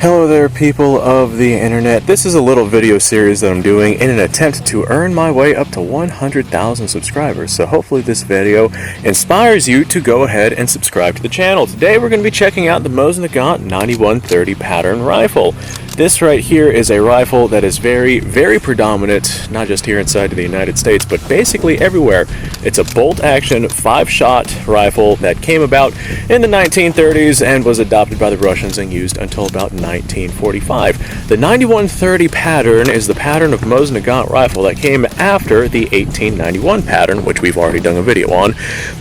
Hello there, people of the internet. This is a little video series that I'm doing in an attempt to earn my way up to 100,000 subscribers. So hopefully this video inspires you to go ahead and subscribe to the channel. Today we're going to be checking out the Mosin Nagant 9130 pattern rifle. This right here is a rifle that is very, very predominant, not just here inside of the United States, but basically everywhere. It's a bolt-action 5-shot rifle that came about in the 1930s and was adopted by the Russians and used until about 1945. The 9130 pattern is the pattern of Mosin Nagant rifle that came after the 1891 pattern, which we've already done a video on.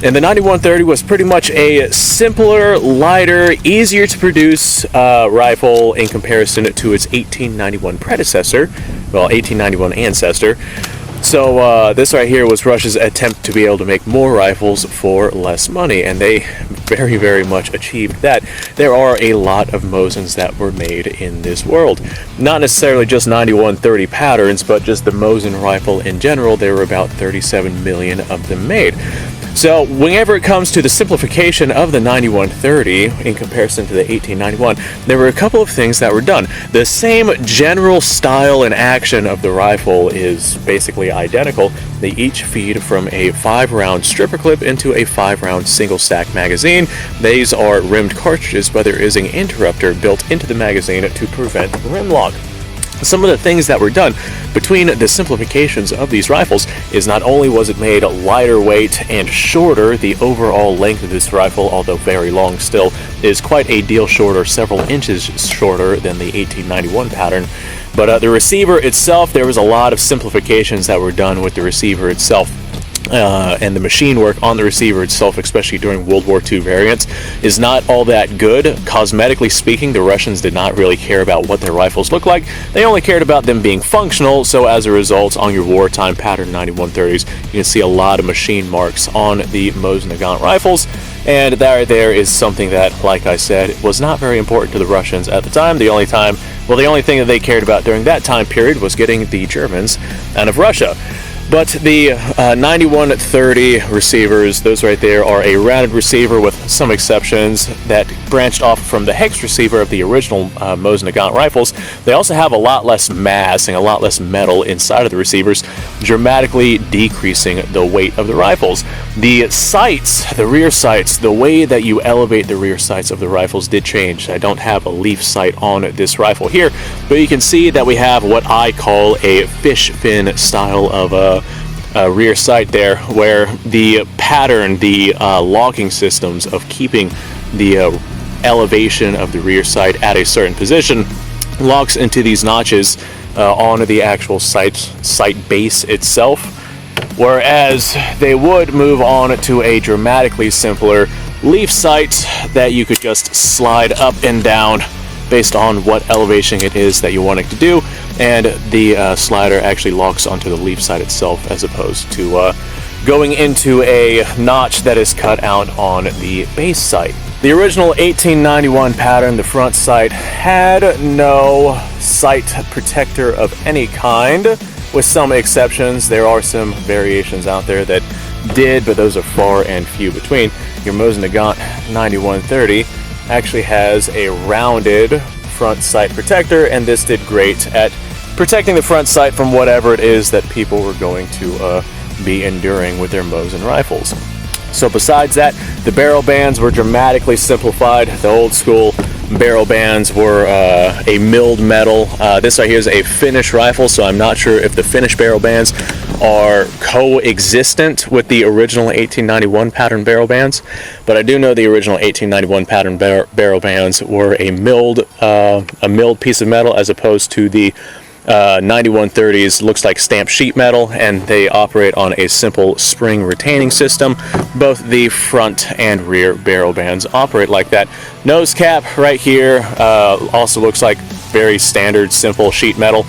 And the 9130 was pretty much a simpler, lighter, easier to produce rifle in comparison to its 1891 predecessor, well, 1891 ancestor. So this right here was Russia's attempt to be able to make more rifles for less money, and they very, very much achieved that. There are a lot of Mosins that were made in this world. Not necessarily just 9130 patterns, but just the Mosin rifle in general. There were about 37 million of them made. So whenever it comes to the simplification of the 9130 in comparison to the 1891, there were a couple of things that were done. The same general style and action of the rifle is basically identical. They each feed from a 5-round stripper clip into a 5-round single stack magazine. These are rimmed cartridges, but there is an interrupter built into the magazine to prevent rim lock. Some of the things that were done between the simplifications of these rifles is not only was it made lighter weight and shorter, the overall length of this rifle, although very long still, is quite a deal shorter, several inches shorter than the 1891 pattern. But the receiver itself, there was a lot of simplifications that were done with the receiver itself. And the machine work on the receiver itself, especially during World War II variants, is not all that good. Cosmetically speaking, the Russians did not really care about what their rifles looked like. They only cared about them being functional, so as a result, on your wartime pattern 9130s, you can see a lot of machine marks on the Mosin Nagant rifles, and that right there is something that, like I said, was not very important to the Russians at the time. The only thing that they cared about during that time period was getting the Germans out of Russia. But the 9130 receivers, those right there, are a rounded receiver with some exceptions that branched off from the hex receiver of the original Mosin Nagant rifles. They also have a lot less mass and a lot less metal inside of the receivers, dramatically decreasing the weight of the rifles. The sights, the rear sights, the way that you elevate the rear sights of the rifles did change. I don't have a leaf sight on this rifle here, but you can see that we have what I call a fish fin style of a rear sight there, where the pattern, the locking systems of keeping the elevation of the rear sight at a certain position locks into these notches on the actual sight base itself, whereas they would move on to a dramatically simpler leaf sight that you could just slide up and down based on what elevation it is that you want it to do, and the slider actually locks onto the leaf sight itself as opposed to going into a notch that is cut out on the base sight. The original 1891 pattern, the front sight, had no sight protector of any kind, with some exceptions. There are some variations out there that did, but those are far and few between. Your Mosin Nagant 9130 actually has a rounded front sight protector, and this did great at protecting the front sight from whatever it is that people were going to be enduring with their Mosin rifles. So besides that, the barrel bands were dramatically simplified. The old school barrel bands were a milled metal. This right here is a Finnish rifle, so I'm not sure if the Finnish barrel bands are coexistent with the original 1891 pattern barrel bands, but I do know the original 1891 pattern barrel bands were a milled piece of metal, as opposed to the 9130s looks like stamped sheet metal, and they operate on a simple spring retaining system. Both the front and rear barrel bands operate like that. Nose cap right here also looks like very standard simple sheet metal.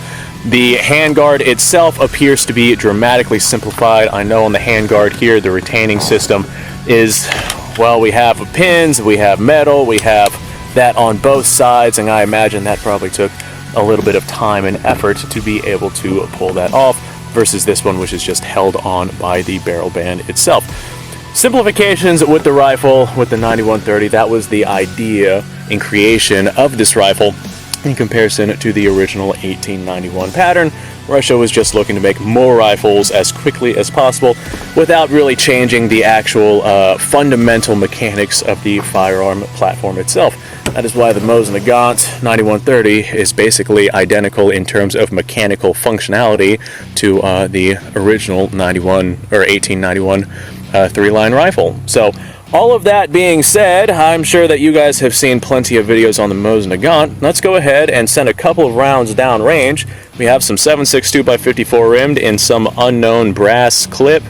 The handguard itself appears to be dramatically simplified. I know on the handguard here, the retaining system is, well, we have pins, we have metal, we have that on both sides, and I imagine that probably took a little bit of time and effort to be able to pull that off, versus this one, which is just held on by the barrel band itself. Simplifications with the rifle, with the 9130, that was the idea in creation of this rifle. in comparison to the original 1891 pattern, where I was just looking to make more rifles as quickly as possible without really changing the actual fundamental mechanics of the firearm platform itself. That is why the Mosin Nagant 9130 is basically identical in terms of mechanical functionality to the original 1891 three-line rifle. So all of that being said, I'm sure that you guys have seen plenty of videos on the Mosin Nagant. Let's go ahead and send a couple of rounds down range. We have some 7.62x54 rimmed in some unknown brass clip.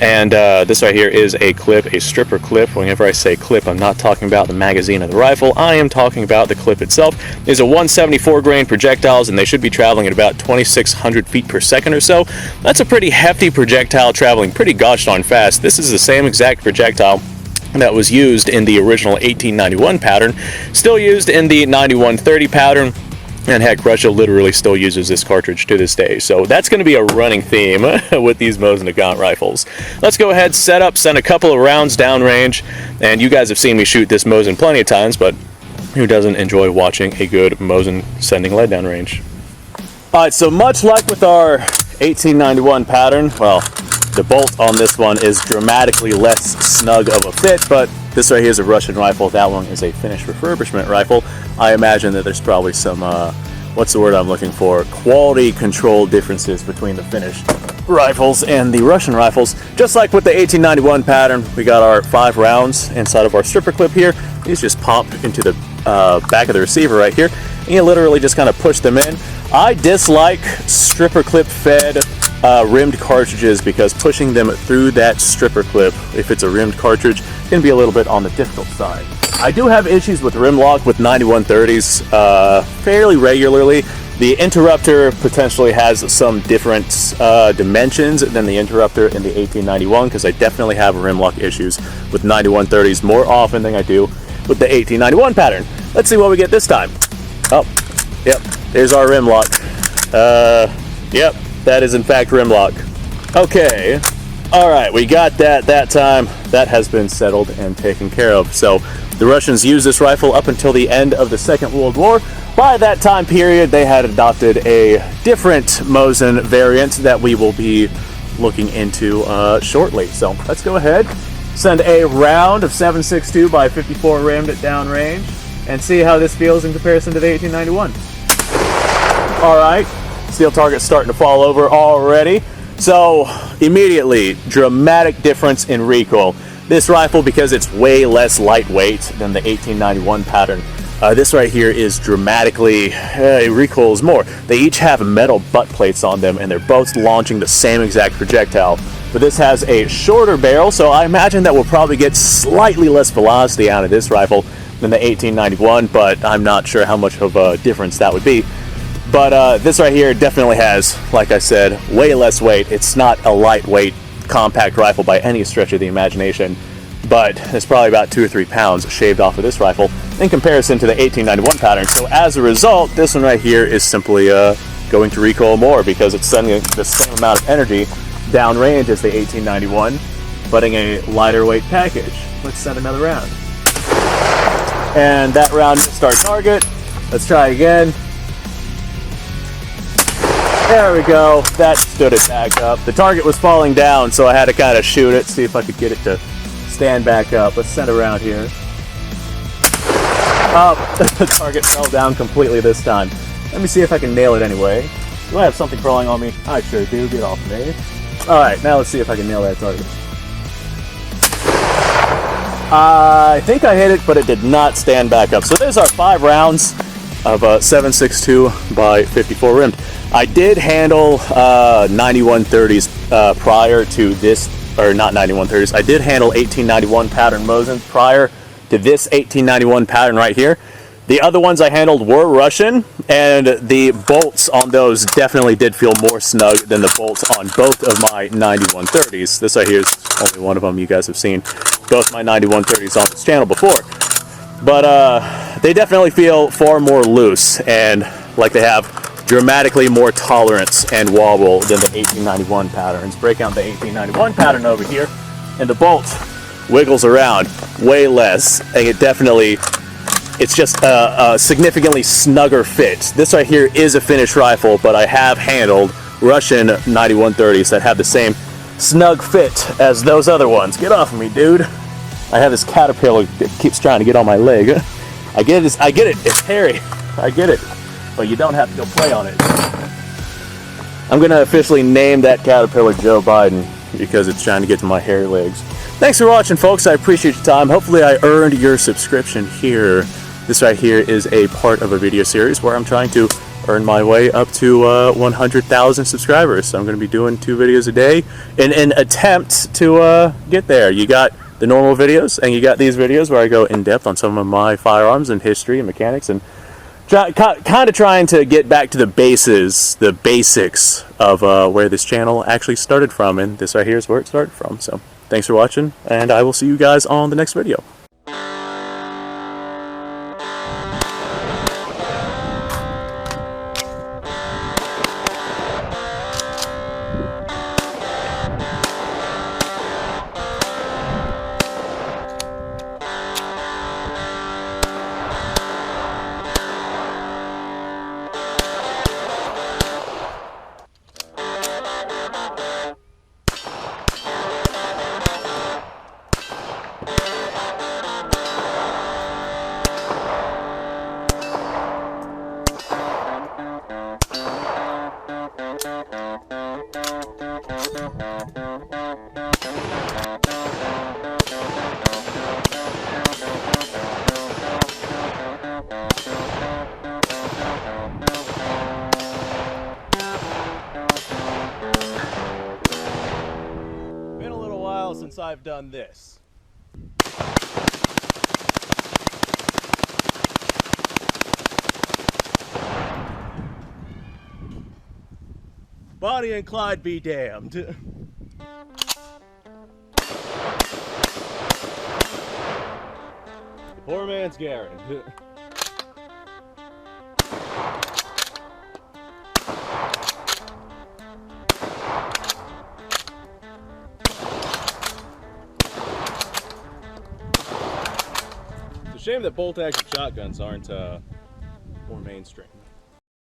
And this right here is a clip, a stripper clip. Whenever I say clip, I'm not talking about the magazine of the rifle. I am talking about the clip itself. These are 174 grain projectiles, and they should be traveling at about 2,600 feet per second or so. That's a pretty hefty projectile traveling pretty gosh darn fast. This is the same exact projectile that was used in the original 1891 pattern, still used in the 9130 pattern, and heck, Russia literally still uses this cartridge to this day. So that's going to be a running theme with these Mosin Nagant rifles. Let's go ahead, set up, send a couple of rounds downrange, and you guys have seen me shoot this Mosin plenty of times, but who doesn't enjoy watching a good Mosin sending lead downrange? Alright, so much like with our 1891 pattern, well, the bolt on this one is dramatically less snug of a fit, but this right here is a Russian rifle. That one is a finished refurbishment rifle. I imagine that there's probably some, what's the word I'm looking for? Quality control differences between the finished rifles and the Russian rifles. Just like with the 1891 pattern, we got our 5 rounds inside of our stripper clip here. These just pop into the back of the receiver right here, and you literally just kind of push them in. I dislike stripper clip fed rimmed cartridges because pushing them through that stripper clip, if it's a rimmed cartridge, can be a little bit on the difficult side. I do have issues with rim lock with 9130s fairly regularly. The interrupter potentially has some different dimensions than the interrupter in the 1891, because I definitely have rim lock issues with 9130s more often than I do with the 1891 pattern. Let's see what we get this time. Oh, yep, there's our rim lock. Yep, that is in fact rim lock. Okay, all right, we got that time. That has been settled and taken care of. So the Russians used this rifle up until the end of the Second World War. By that time period, they had adopted a different Mosin variant that we will be looking into shortly. So let's go ahead, send a round of 7.62x54 rimmed at downrange, and see how this feels in comparison to the 1891. All right, steel target's starting to fall over already. So immediately, dramatic difference in recoil. This rifle, because it's way less lightweight than the 1891 pattern, this right here is dramatically, it recoils more. They each have metal butt plates on them, and they're both launching the same exact projectile. But this has a shorter barrel, so I imagine that we'll probably get slightly less velocity out of this rifle than the 1891, but I'm not sure how much of a difference that would be. But this right here definitely has, like I said, way less weight. It's not a lightweight compact rifle by any stretch of the imagination, but it's probably about 2 or 3 pounds shaved off of this rifle in comparison to the 1891 pattern. So as a result, this one right here is simply going to recoil more because it's sending the same amount of energy downrange as the 1891, but in a lighter weight package. Let's send another round. And that round missed our target. Let's try again. There we go, that stood it back up. The target was falling down, so I had to kind of shoot it, see if I could get it to stand back up. Let's send around here. Oh, the target fell down completely this time. Let me see if I can nail it anyway. Do I have something crawling on me? I sure do, get off me. Alright, now let's see if I can nail that target. I think I hit it, but it did not stand back up. So there's our 5 rounds of 7.62x54 rimmed. I did handle 9130s prior to this, or not 9130s. I did handle 1891 pattern Mosin prior to this 1891 pattern right here. The other ones I handled were Russian, and the bolts on those definitely did feel more snug than the bolts on both of my 9130s. This right here is only one of them. You guys have seen both my 9130s on this channel before. But they definitely feel far more loose, and like they have dramatically more tolerance and wobble than the 1891 patterns. Break out the 1891 pattern over here, and the bolt wiggles around way less, and it definitely it's just a significantly snugger fit. This right here is a finished rifle, but I have handled Russian 9130s that have the same snug fit as those other ones. Get off of me, dude. I have this caterpillar that keeps trying to get on my leg. I get it, it's hairy. I get it, but you don't have to go play on it. I'm gonna officially name that caterpillar Joe Biden because it's trying to get to my hairy legs. Thanks for watching, folks. I appreciate your time. Hopefully I earned your subscription here. This right here is a part of a video series where I'm trying to earn my way up to 100,000 subscribers. So I'm going to be doing 2 videos a day in an attempt to get there. You got the normal videos, and you got these videos where I go in depth on some of my firearms and history and mechanics, and kind of trying to get back to the basics of where this channel actually started from, and this right here is where it started from. So thanks for watching, and I will see you guys on the next video. Been a little while since I've done this. Bonnie and Clyde be damned. Poor man's Garen. It's a shame that bolt action shotguns aren't more mainstream.